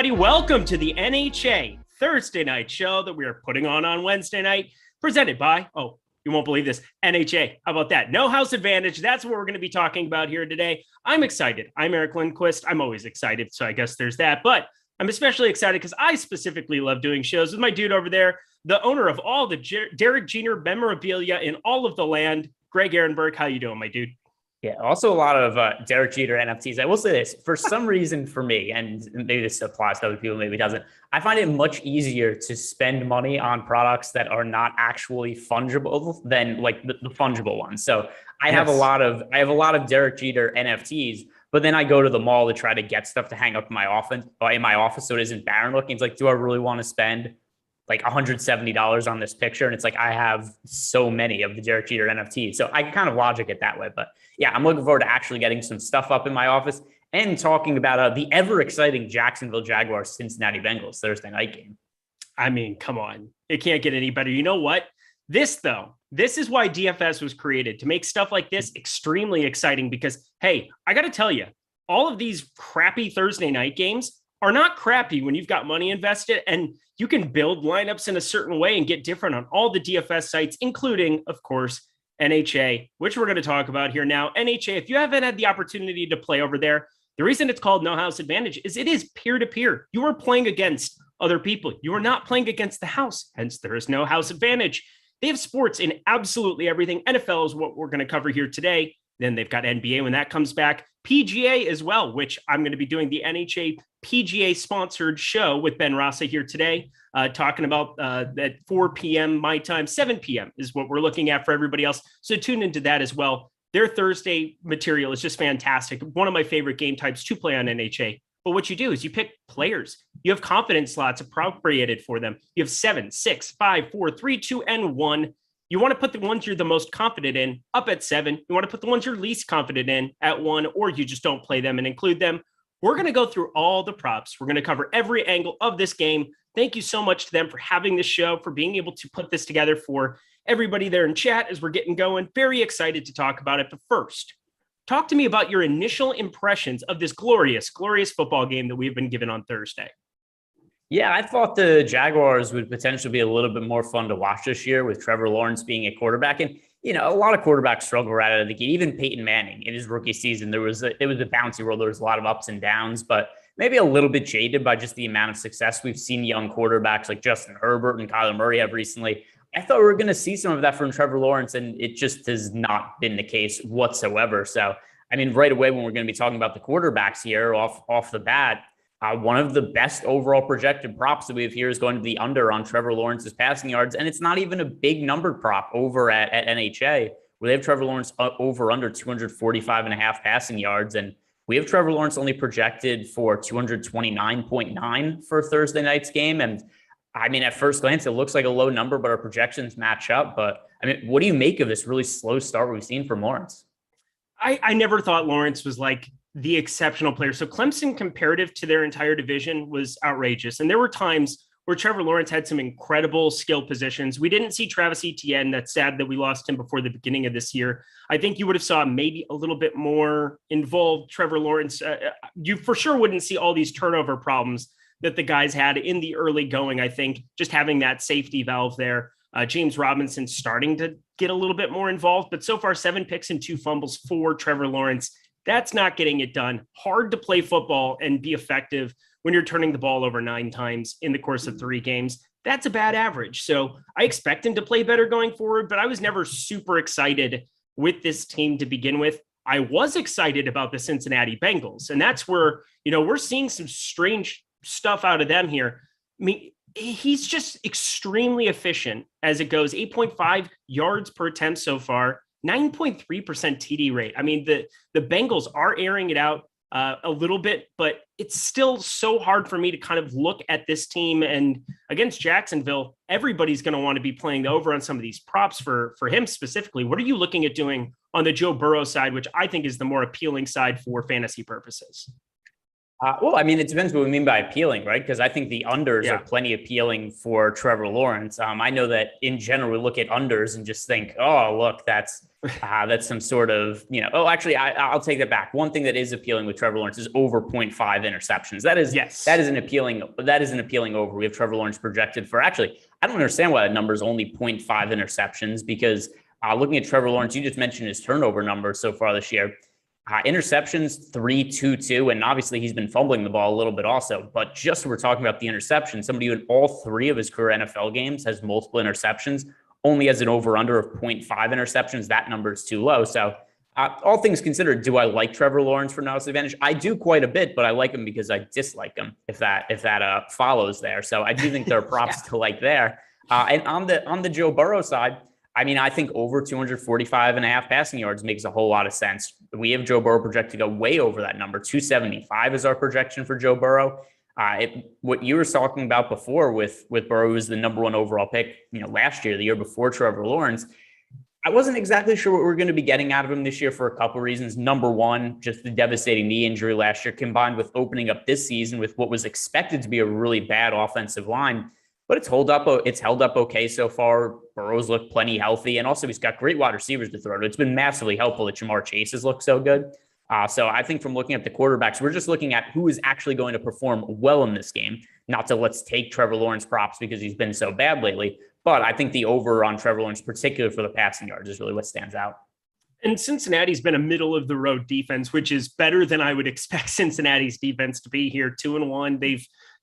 everybody. Welcome to the NHA Thursday night show that we are putting on Wednesday night, presented by, you won't believe this, NHA. How about that? No house advantage. That's what we're going to be talking about here today. I'm excited. I'm Eric Lindquist. I'm always excited, so I guess there's that. But I'm especially excited because I specifically love doing shows with my dude over there, the owner of all the Derek Jeter memorabilia in all of the land, Greg Ehrenberg. How you doing, my dude? Yeah, also a lot of Derek Jeter NFTs. I will say this, for some reason for me, and maybe this applies to other people, maybe it doesn't, I find it much easier to spend money on products that are not actually fungible than like the fungible ones. So I have a lot of Derek Jeter NFTs, but then I go to the mall to try to get stuff to hang up in my office so it isn't barren looking. It's like, do I really want to spend like $170 on this picture? And it's like, I have so many of the Derek Jeter NFTs. So I kind of logic it that way. But yeah, I'm looking forward to actually getting some stuff up in my office and talking about the ever exciting Jacksonville Jaguars Cincinnati Bengals Thursday night game. I mean, come on. It can't get any better. You know what? This is why DFS was created, to make stuff like this extremely exciting because, hey, I got to tell you, all of these crappy Thursday night games are not crappy when you've got money invested, and you can build lineups in a certain way and get different on all the DFS sites, including, of course, NHA, which we're going to talk about here now. NHA, if you haven't had the opportunity to play over there, the reason it's called No House Advantage is it is peer-to-peer. You are playing against other people. You are not playing against the house. Hence, there is no house advantage. They have sports in absolutely everything. NFL is what we're going to cover here today. Then they've got NBA when that comes back. PGA as well, which I'm going to be doing the NHA PGA sponsored show with Ben Rasa here today, talking about at 4 p.m. my time, 7 p.m. is what we're looking at for everybody else. So tune into that as well. Their Thursday material is just fantastic. One of my favorite game types to play on NHA. But what you do is you pick players. You have confidence slots appropriated for them. You have 7, 6, 5, 4, 3, 2, and 1. You want to put the ones you're the most confident in up at 7. You want to put the ones you're least confident in at 1, or you just don't play them and include them. We're going to go through all the props. We're going to cover every angle of this game. Thank you so much to them for having this show, for being able to put this together for everybody there in chat as we're getting going. Very excited to talk about it. But first, talk to me about your initial impressions of this glorious, glorious football game that we've been given on Thursday. Yeah, I thought the Jaguars would potentially be a little bit more fun to watch this year with Trevor Lawrence being a quarterback. And, you know, a lot of quarterbacks struggle right out of the gate. Even Peyton Manning in his rookie season, it was a bouncy road. There was a lot of ups and downs, but maybe a little bit jaded by just the amount of success we've seen young quarterbacks like Justin Herbert and Kyler Murray have recently. I thought we were going to see some of that from Trevor Lawrence, and it just has not been the case whatsoever. So, I mean, right away when we're going to be talking about the quarterbacks here off the bat, one of the best overall projected props that we have here is going to be under on Trevor Lawrence's passing yards. And it's not even a big numbered prop over at NHA, where they have Trevor Lawrence over under 245.5 passing yards. And we have Trevor Lawrence only projected for 229.9 for Thursday night's game. And I mean, at first glance, it looks like a low number, but our projections match up. But I mean, what do you make of this really slow start we've seen from Lawrence? I never thought Lawrence was like the exceptional player. So Clemson, comparative to their entire division, was outrageous. And there were times where Trevor Lawrence had some incredible skill positions. We didn't see Travis Etienne. That's sad that we lost him before the beginning of this year. I think you would have saw maybe a little bit more involved Trevor Lawrence. You for sure wouldn't see all these turnover problems that the guys had in the early going. I think just having that safety valve there. James Robinson starting to get a little bit more involved, but so far 7 picks and 2 fumbles for Trevor Lawrence. That's not getting it done. Hard to play football and be effective when you're turning the ball over 9 times in the course of 3 games. That's a bad average. So I expect him to play better going forward, but I was never super excited with this team to begin with. I was excited about the Cincinnati Bengals, and that's where, you know, we're seeing some strange stuff out of them here. I mean, he's just extremely efficient as it goes. 8.5 yards per attempt so far, 9.3% TD rate. I mean, the Bengals are airing it out a little bit, but it's still so hard for me to kind of look at this team. And against Jacksonville, everybody's going to want to be playing the over on some of these props for him specifically. What are you looking at doing on the Joe Burrow side, which I think is the more appealing side for fantasy purposes? Well, I mean, it depends what we mean by appealing, right? Because I think the unders are Yeah. plenty appealing for Trevor Lawrence. I know that in general, we look at unders and just think, oh, look, that's some sort of, oh, actually, I'll take that back. One thing that is appealing with Trevor Lawrence is over 0.5 interceptions. Yes. That is an appealing over. We have Trevor Lawrence projected for, actually, I don't understand why that number is only 0.5 interceptions, because looking at Trevor Lawrence, you just mentioned his turnover numbers so far this year. Interceptions 3-2-2, and obviously he's been fumbling the ball a little bit also. But just we're talking about the interceptions, somebody who in all three of his career NFL games has multiple interceptions, only has an over/under of 0.5 interceptions. That number is too low. So, all things considered, do I like Trevor Lawrence for notice advantage? I do quite a bit, but I like him because I dislike him. If that follows there, so I do think there are props to like there. And on the Joe Burrow side, I mean, I think over 245.5 passing yards makes a whole lot of sense. We have Joe Burrow projected to go way over that number. 275 is our projection for Joe Burrow. What you were talking about before with Burrow, who was the number one overall pick, last year, the year before Trevor Lawrence, I wasn't exactly sure what we were going to be getting out of him this year for a couple of reasons. Number one, just the devastating knee injury last year, combined with opening up this season with what was expected to be a really bad offensive line. But it's held up okay so far. Burrow's looked plenty healthy. And also he's got great wide receivers to throw to. It's been massively helpful that Jamar Chase has looked so good. So I think from looking at the quarterbacks, we're just looking at who is actually going to perform well in this game. Not to let's take Trevor Lawrence props because he's been so bad lately. But I think the over on Trevor Lawrence, particularly for the passing yards, is really what stands out. And Cincinnati's been a middle of the road defense, which is better than I would expect Cincinnati's defense to be here. 2-1.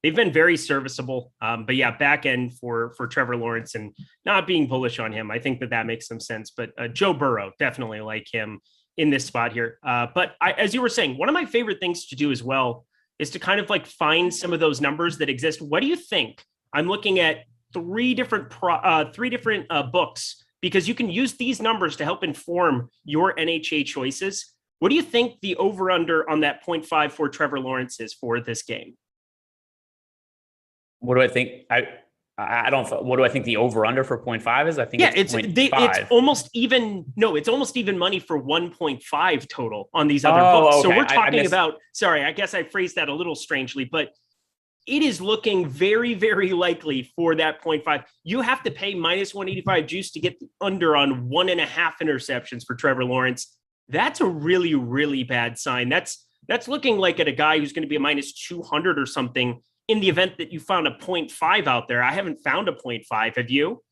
They've been very serviceable. But yeah, back end for Trevor Lawrence, and not being bullish on him, I think that makes some sense. But Joe Burrow, definitely like him in this spot here. But as you were saying, one of my favorite things to do as well is to kind of like find some of those numbers that exist. What do you think? I'm looking at three different books, because you can use these numbers to help inform your NHA choices. What do you think the over-under on that 0.5 for Trevor Lawrence is for this game? What do I think? I don't. What do I think the over/under for 0.5 is? I think it's almost even. No, it's almost even money for 1.5 total on these other books. Okay. So we're talking about. Sorry, I guess I phrased that a little strangely, but it is looking very, very likely for that 0.5. You have to pay minus 185 juice to get the under on 1.5 interceptions for Trevor Lawrence. That's a really, really bad sign. That's looking like at a guy who's going to be a minus 200 or something in the event that you found a 0.5 out there. I haven't found a 0.5. Have you?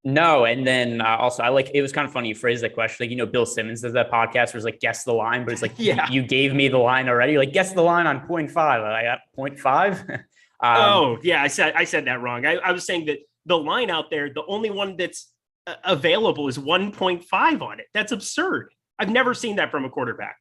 No. And then also, it was kind of funny you phrased that question. Like, Bill Simmons does that podcast where it's like, guess the line, but it's like, yeah, you gave me the line already. Like, guess the line on 0.5. I got 0.5. Oh, yeah. I said that wrong. I was saying that the line out there, the only one that's available is 1.5 on it. That's absurd. I've never seen that from a quarterback.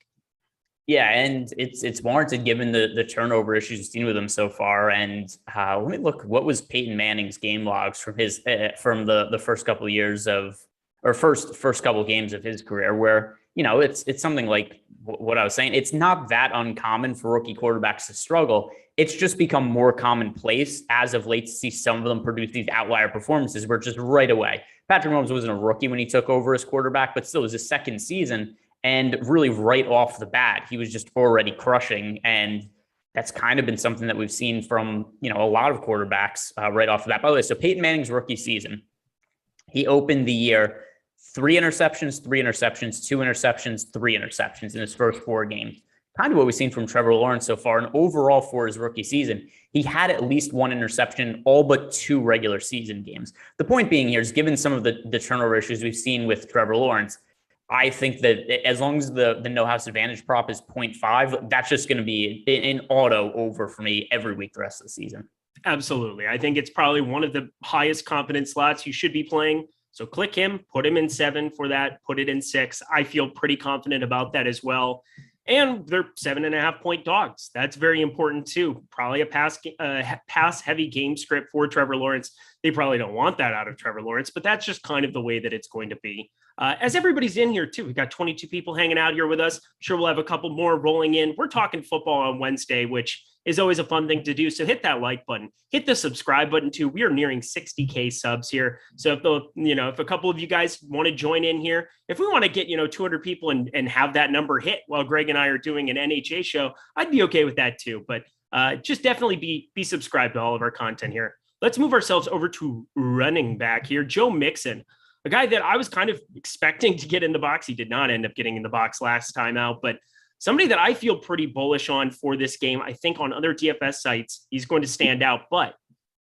Yeah, and it's warranted given the turnover issues we've seen with him so far. And let me look. What was Peyton Manning's game logs from his from the first couple of years of, or first couple of games of his career, where it's something like what I was saying. It's not that uncommon for rookie quarterbacks to struggle. It's just become more commonplace as of late to see some of them produce these outlier performances where just right away. Patrick Mahomes wasn't a rookie when he took over as quarterback, but still it was his second season. And really right off the bat, he was just already crushing. And that's kind of been something that we've seen from, a lot of quarterbacks right off the bat. By the way, so Peyton Manning's rookie season, he opened the year 3 interceptions, 2 interceptions, 3 interceptions in his first 4 games. Kind of what we've seen from Trevor Lawrence so far. And overall for his rookie season, he had at least 1 interception in all but 2 regular season games. The point being here is, given some of the turnover issues we've seen with Trevor Lawrence, I think that as long as the no house advantage prop is 0.5, that's just going to be an auto over for me every week the rest of the season. Absolutely. I think it's probably one of the highest confidence slots you should be playing. So click him, put him in 7 for that, put it in 6. I feel pretty confident about that as well. And they're 7.5 point dogs. That's very important too. Probably a pass heavy game script for Trevor Lawrence. They probably don't want that out of Trevor Lawrence, but that's just kind of the way that it's going to be. As everybody's in here too, we've got 22 people hanging out here with us. I'm sure we'll have a couple more rolling in. We're talking football on Wednesday, which is always a fun thing to do. So hit that like button, hit the subscribe button too. We are nearing 60K subs here. So if a couple of you guys want to join in here, if we want to get, 200 people and have that number hit while Greg and I are doing an NHA show, I'd be okay with that too. But just definitely be subscribed to all of our content here. Let's move ourselves over to running back here. Joe Mixon, a guy that I was kind of expecting to get in the box. He did not end up getting in the box last time out, but somebody that I feel pretty bullish on for this game. I think on other DFS sites, he's going to stand out, but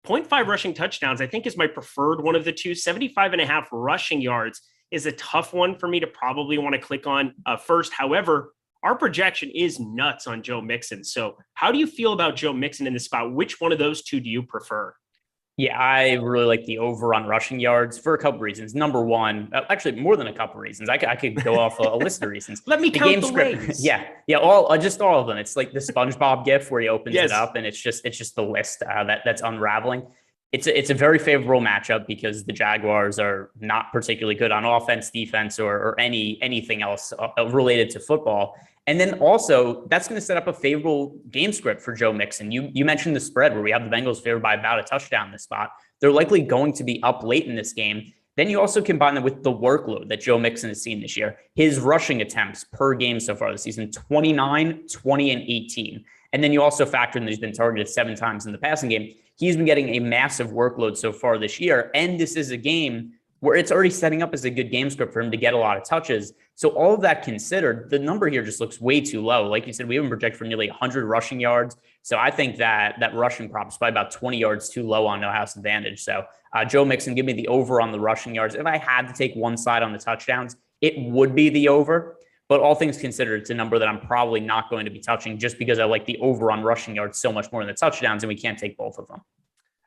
0.5 rushing touchdowns, I think is my preferred one of the two. 75.5 rushing yards is a tough one for me to probably want to click on first. However, our projection is nuts on Joe Mixon. So how do you feel about Joe Mixon in this spot? Which one of those two do you prefer? Yeah, I really like the over on rushing yards for a couple reasons. Number one, actually more than a couple reasons. I could go off a list of reasons. Let me count the ways. Yeah, all of them. It's like the SpongeBob GIF where he opens it up, and it's just the list that's unraveling. It's a very favorable matchup because the Jaguars are not particularly good on offense, defense, or anything else related to football. And then also, that's going to set up a favorable game script for Joe Mixon. You mentioned the spread where we have the Bengals favored by about a touchdown in this spot. They're likely going to be up late in this game. Then you also combine that with the workload that Joe Mixon has seen this year. His rushing attempts per game so far this season, 29, 20, and 18. And then you also factor in that he's been targeted 7 times in the passing game. He's been getting a massive workload so far this year. And this is a game where it's already setting up as a good game script for him to get a lot of touches. So all of that considered, the number here just looks way too low. Like you said, we haven't projected for nearly 100 rushing yards. So I think that rushing prop is probably about 20 yards too low on no house advantage. So Joe Mixon, give me the over on the rushing yards. If I had to take one side on the touchdowns, it would be the over. But all things considered, it's a number that I'm probably not going to be touching just because I like the over on rushing yards so much more than the touchdowns, and we can't take both of them.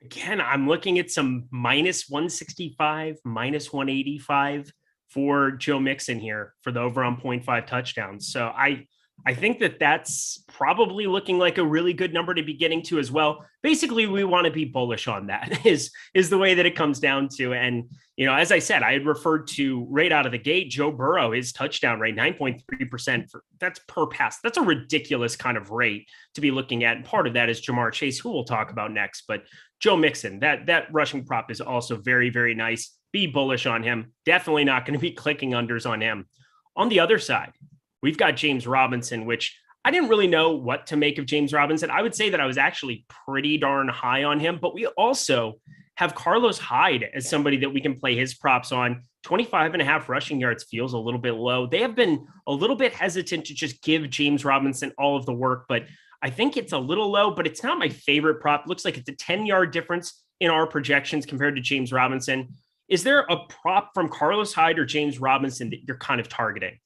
Again, I'm looking at some minus 165, minus 185 for Joe Mixon here for the over on 0.5 touchdowns. So I think that's probably looking like a really good number to be getting to as well. Basically, we want to be bullish on that is the way that it comes down to. And, as I said, I had referred to right out of the gate, Joe Burrow, his touchdown rate, 9.3%. That's per pass. That's a ridiculous kind of rate to be looking at. And part of that is Jamar Chase, who we'll talk about next. But Joe Mixon, that rushing prop is also very, very nice. Be bullish on him. Definitely not going to be clicking unders on him. On the other side, we've got James Robinson, which I didn't really know what to make of James Robinson. I would say that I was actually pretty darn high on him, but we also have Carlos Hyde as somebody that we can play his props on. 25.5 rushing yards feels a little bit low. They have been a little bit hesitant to just give James Robinson all of the work, but I think it's a little low, but it's not my favorite prop. It looks like it's a 10-yard difference in our projections compared to James Robinson. Is there a prop from Carlos Hyde or James Robinson that you're kind of targeting?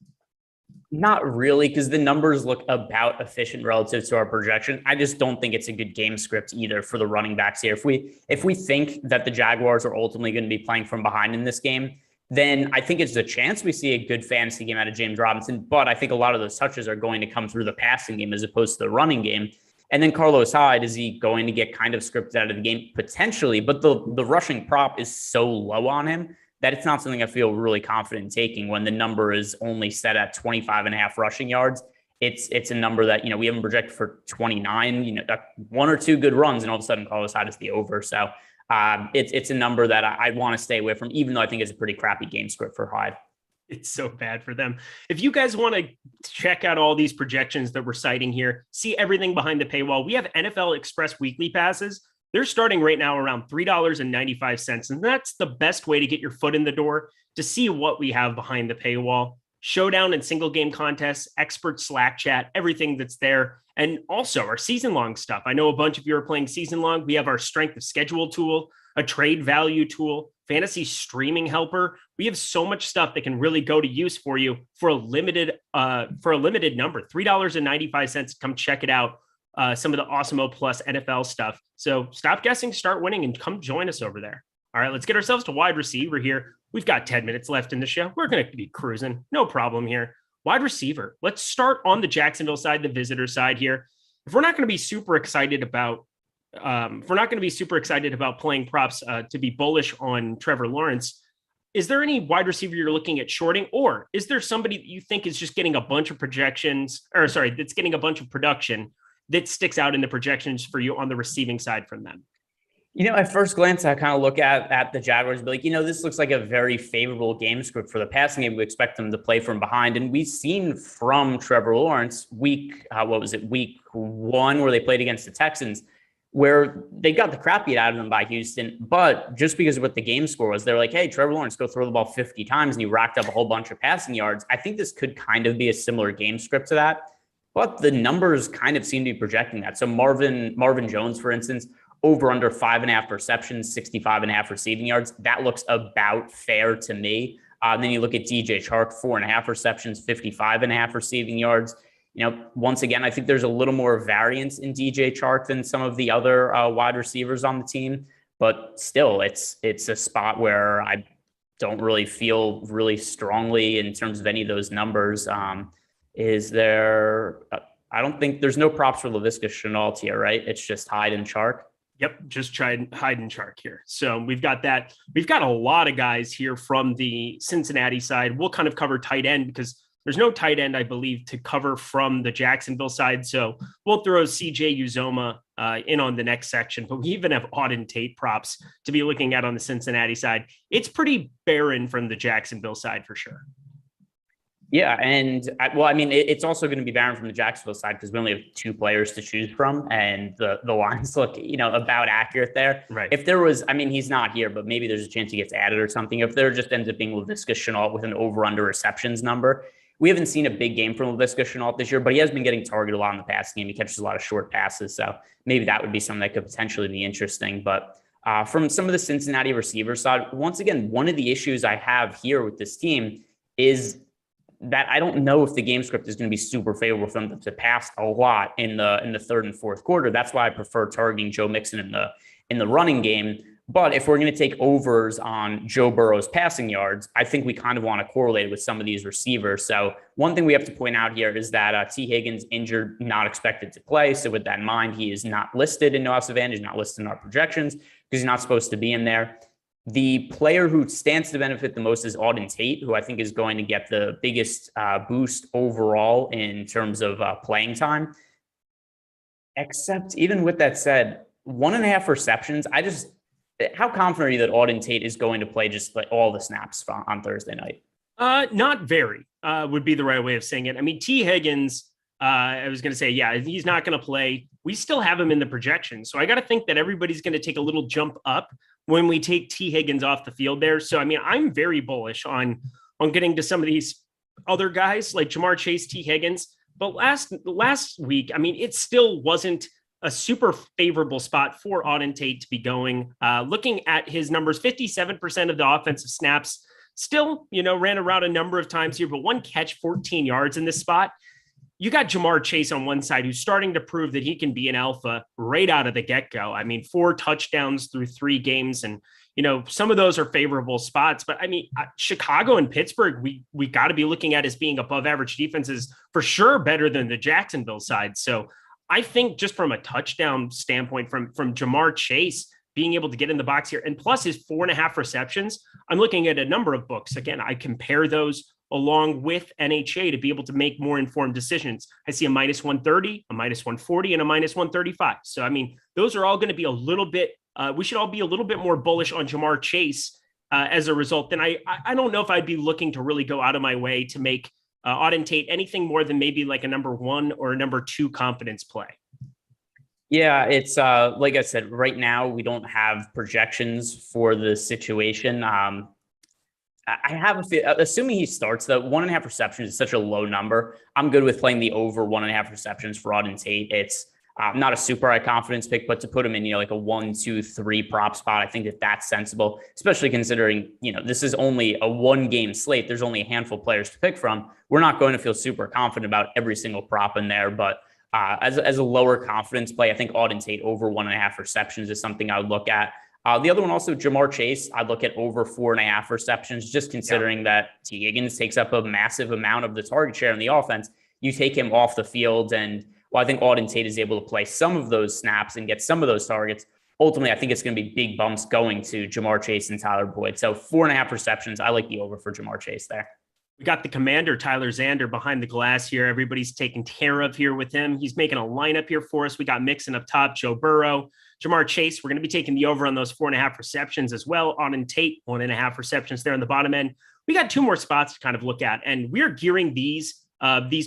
Not really, because the numbers look about efficient relative to our projection. I just don't think it's a good game script either for the running backs here. If we think that the Jaguars are ultimately going to be playing from behind in this game, then I think it's a chance we see a good fantasy game out of James Robinson. But I think a lot of those touches are going to come through the passing game as opposed to the running game. And then Carlos Hyde, is he going to get kind of scripted out of the game? Potentially, but the rushing prop is so low on him that it's not something I feel really confident in taking when the number is only set at 25.5 rushing yards. It's a number that, we haven't projected for 29, 1 or 2 good runs, and all of a sudden Carlos Hyde is the over. So it's a number that I want to stay away from, even though I think it's a pretty crappy game script for Hyde. It's so bad for them. If you guys want to check out all these projections that we're citing here, see everything behind the paywall, we have NFL Express weekly passes. They're starting right now around $3.95. And that's the best way to get your foot in the door to see what we have behind the paywall. Showdown and single game contests, expert Slack chat, everything that's there. And also our season long stuff. I know a bunch of you are playing season long. We have our strength of schedule tool, a trade value tool, fantasy streaming helper. We have so much stuff that can really go to use for you for a limited number, $3.95. Come check it out. Some of the Awesemo Plus NFL stuff. So stop guessing, start winning, and come join us over there. All right, let's get ourselves to wide receiver here. We've got 10 minutes left in the show. We're going to be cruising. No problem here. Wide receiver. Let's start on the Jacksonville side, the visitor side here. If we're not going to be super excited about playing props to be bullish on Trevor Lawrence, is there any wide receiver you're looking at shorting, or is there somebody that you think is just getting a bunch of that's getting a bunch of production that sticks out in the projections for you on the receiving side from them? At first glance, I kind of look at the Jaguars and be like, this looks like a very favorable game script for the passing game. We expect them to play from behind. And we've seen from Trevor Lawrence week 1, where they played against the Texans, where they got the crap beat out of them by Houston. But just because of what the game score was, they're like, hey, Trevor Lawrence, go throw the ball 50 times. And he racked up a whole bunch of passing yards. I think this could kind of be a similar game script to that. But the numbers kind of seem to be projecting that. So Marvin Jones, for instance, over under 5.5 receptions, 65.5 receiving yards. That looks about fair to me. Then you look at DJ Chark, 4.5 receptions, 55.5 receiving yards. Once again, I think there's a little more variance in DJ Chark than some of the other wide receivers on the team. But still, it's a spot where I don't really feel really strongly in terms of any of those numbers. Is there? I don't think there's no props for Laviska Shenault here, right? It's just Hyde and Chark. Yep, just tried Hyde and Chark here. So we've got that. We've got a lot of guys here from the Cincinnati side. We'll kind of cover tight end because there's no tight end, I believe, to cover from the Jacksonville side. So we'll throw CJ Uzoma in on the next section, but we even have Auden Tate props to be looking at on the Cincinnati side. It's pretty barren from the Jacksonville side for sure. Yeah, and it's also going to be barren from the Jacksonville side because we only have 2 players to choose from, and the lines look, about accurate there. Right. If there was, he's not here, but maybe there's a chance he gets added or something. If there just ends up being Laviska Shenault with an over/under receptions number, we haven't seen a big game from Laviska Shenault this year, but he has been getting targeted a lot in the passing game. He catches a lot of short passes, so maybe that would be something that could potentially be interesting. But from some of the Cincinnati receiver side, once again, one of the issues I have here with this team is that I don't know if the game script is going to be super favorable for them to pass a lot in the third and fourth quarter. That's why I prefer targeting Joe Mixon in the running game. But if we're going to take overs on Joe Burrow's passing yards, I think we kind of want to correlate with some of these receivers. So one thing we have to point out here is that T. Higgins injured, not expected to play. So with that in mind, he is not listed in No House Advantage, not listed in our projections because he's not supposed to be in there. The player who stands to benefit the most is Auden Tate, who I think is going to get the biggest boost overall in terms of playing time. Except even with that said, 1.5 receptions. How confident are you that Auden Tate is going to play just like all the snaps on Thursday night? Not very would be the right way of saying it. T. Higgins, I was going to say, yeah, he's not going to play. We still have him in the projection. So I got to think that everybody's going to take a little jump up when we take T. Higgins off the field there. So, I'm very bullish on getting to some of these other guys like Jamar Chase, T. Higgins. But last week, it still wasn't a super favorable spot for Auden Tate to be going. Looking at his numbers, 57% of the offensive snaps, still, ran a route a number of times here, but 1 catch, 14 yards in this spot. You got Jamar Chase on one side, who's starting to prove that he can be an alpha right out of the get-go. 4 touchdowns through 3 games. And, some of those are favorable spots. But, Chicago and Pittsburgh, we got to be looking at as being above average defenses for sure, better than the Jacksonville side. So I think just from a touchdown standpoint from Jamar Chase being able to get in the box here, and plus his 4.5 receptions, I'm looking at a number of books. Again, I compare those along with NHA to be able to make more informed decisions. I see a -130, a -140, and a -135. So, those are all going to be a little bit, we should all be a little bit more bullish on Jamar Chase as a result. Then I don't know if I'd be looking to really go out of my way to make Auden Tate anything more than maybe like a number 1 or a number 2 confidence play. Yeah, it's like I said, right now we don't have projections for the situation. I have assuming he starts, though, 1.5 receptions is such a low number. I'm good with playing the over 1.5 receptions for Auden Tate. It's not a super high confidence pick, but to put him in, like a 1, 2, 3 prop spot, I think that's sensible, especially considering, this is only a 1-game slate. There's only a handful of players to pick from. We're not going to feel super confident about every single prop in there, but as a lower confidence play, I think Auden Tate over 1.5 receptions is something I would look at. The other one also, Jamar Chase, I'd look at over 4.5 receptions, just considering that T. Higgins takes up a massive amount of the target share in the offense. You take him off the field, and I think Auden Tate is able to play some of those snaps and get some of those targets. Ultimately, I think it's going to be big bumps going to Jamar Chase and Tyler Boyd. So 4.5 receptions, I like the over for Jamar Chase there. We got the commander, Tyler Zander, behind the glass here. Everybody's taken care of here with him. He's making a lineup here for us. We got Mixon up top, Joe Burrow, Jamar Chase. We're going to be taking the over on those 4.5 receptions as well. Auden Tate, 1.5 receptions there on the bottom end. We got two more spots to kind of look at, and we're gearing these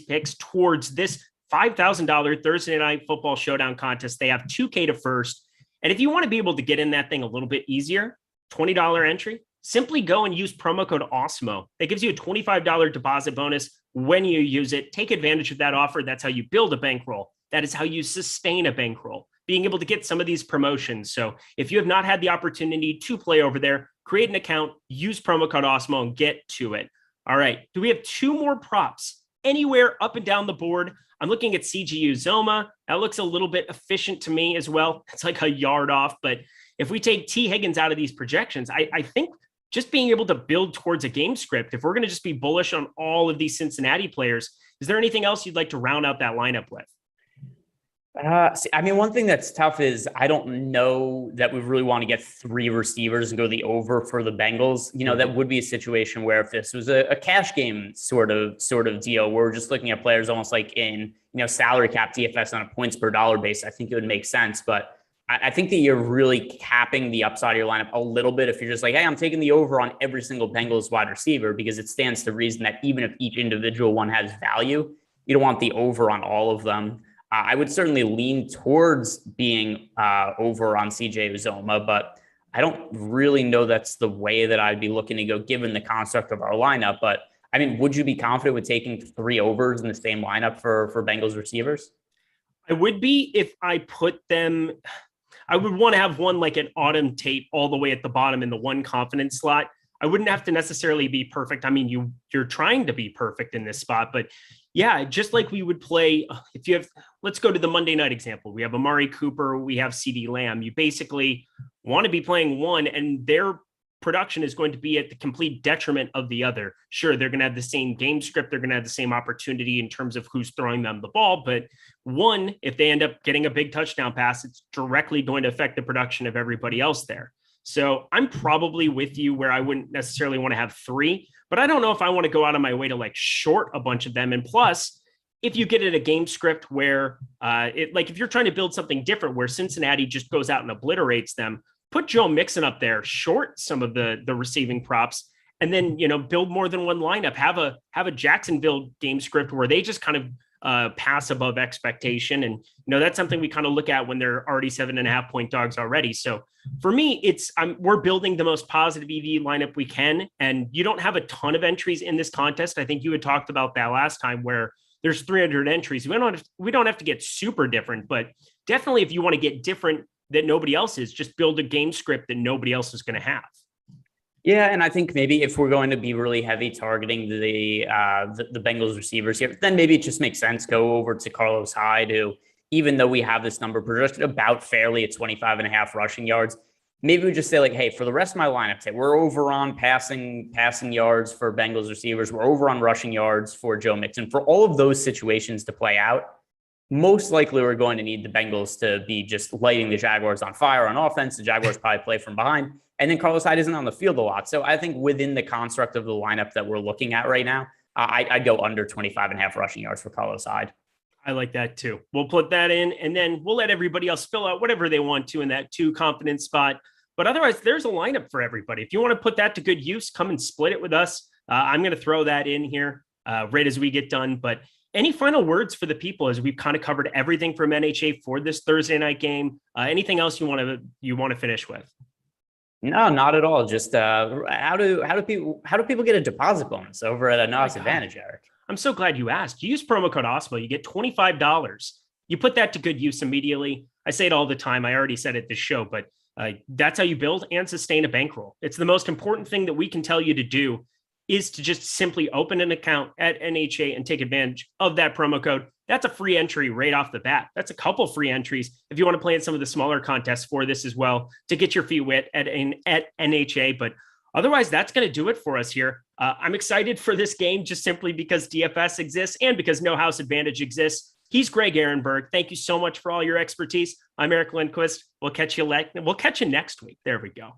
picks towards this $5,000 Thursday Night Football Showdown contest. They have $2K to first. And if you want to be able to get in that thing a little bit easier, $20 entry, simply go and use promo code Awesemo. That gives you a $25 deposit bonus when you use it. Take advantage of that offer. That's how you build a bankroll. That is how you sustain a bankroll, being able to get some of these promotions. So if you have not had the opportunity to play over there, create an account, use promo code Awesemo, and get to it. All right. Do we have two more props anywhere up and down the board? I'm looking at CGU Zoma. That looks a little bit efficient to me as well. It's like a yard off. But if we take T. Higgins out of these projections, I think just being able to build towards a game script, if we're going to just be bullish on all of these Cincinnati players, is there anything else you'd like to round out that lineup with? One thing that's tough is I don't know that we really want to get three receivers and go the over for the Bengals. That would be a situation where if this was a cash game sort of deal, where we're just looking at players almost like in, salary cap DFS on a points per dollar base, I think it would make sense. But I think that you're really capping the upside of your lineup a little bit if you're just like, hey, I'm taking the over on every single Bengals wide receiver, because it stands to reason that even if each individual one has value, you don't want the over on all of them. I would certainly lean towards being over on CJ Uzoma, but I don't really know that's the way that I'd be looking to go given the construct of our lineup. But would you be confident with taking three overs in the same lineup for Bengals receivers? I would be if I put them. I would want to have one like an Auden Tate all the way at the bottom in the one confidence slot. I wouldn't have to necessarily be perfect. You're trying to be perfect in this spot, but yeah, just like we would play, if you have, let's go to the Monday night example. We have Amari Cooper, we have CeeDee Lamb. You basically want to be playing one, and their production is going to be at the complete detriment of the other. Sure, they're going to have the same game script. They're going to have the same opportunity in terms of who's throwing them the ball. But one, if they end up getting a big touchdown pass, it's directly going to affect the production of everybody else there. So I'm probably with you where I wouldn't necessarily want to have three, but I don't know if I want to go out of my way to like short a bunch of them. And plus, if you get in a game script where if you're trying to build something different where Cincinnati just goes out and obliterates them, put Joe Mixon up there, short some of the receiving props, and then, build more than one lineup. Have a Jacksonville game script where they just kind of pass above expectation. And, that's something we kind of look at when they're already 7.5 point dogs already. So for me, we're building the most positive EV lineup we can. And you don't have a ton of entries in this contest. I think you had talked about that last time where there's 300 entries. We don't have to get super different, but definitely if you want to get different that nobody else is, just build a game script that nobody else is going to have. Yeah, and I think maybe if we're going to be really heavy targeting the Bengals receivers here, then maybe it just makes sense go over to Carlos Hyde, who, even though we have this number projected about fairly at 25.5 rushing yards, maybe we just say like, hey, for the rest of my lineup, say we're over on passing yards for Bengals receivers, we're over on rushing yards for Joe Mixon. For all of those situations to play out, most likely we're going to need the Bengals to be just lighting the Jaguars on fire on offense. The Jaguars probably play from behind. And then Carlos Hyde isn't on the field a lot. So I think within the construct of the lineup that we're looking at right now, I'd go under 25.5 rushing yards for Carlos Hyde. I like that too. We'll put that in, and then we'll let everybody else fill out whatever they want to in that 2 confidence spot. But otherwise, there's a lineup for everybody. If you want to put that to good use, come and split it with us. I'm going to throw that in here right as we get done. But any final words for the people as we've kind of covered everything from NHA for this Thursday night game? Anything else you want to finish with? No, not at all. Just how do people get a deposit bonus over at a NOS Advantage, Eric? I'm so glad you asked. You use promo code Awesemo, you get $25. You put that to good use immediately. I say it all the time. I already said it this show, but that's how you build and sustain a bankroll. It's the most important thing that we can tell you to do is to just simply open an account at NHA and take advantage of that promo code. That's a free entry right off the bat. That's a couple free entries if you want to play in some of the smaller contests for this as well to get your feet wet at NHA. But otherwise, that's going to do it for us here. I'm excited for this game just simply because DFS exists and because No House Advantage exists. He's Greg Ehrenberg. Thank you so much for all your expertise. I'm Eric Lindquist. We'll catch you next week. There we go.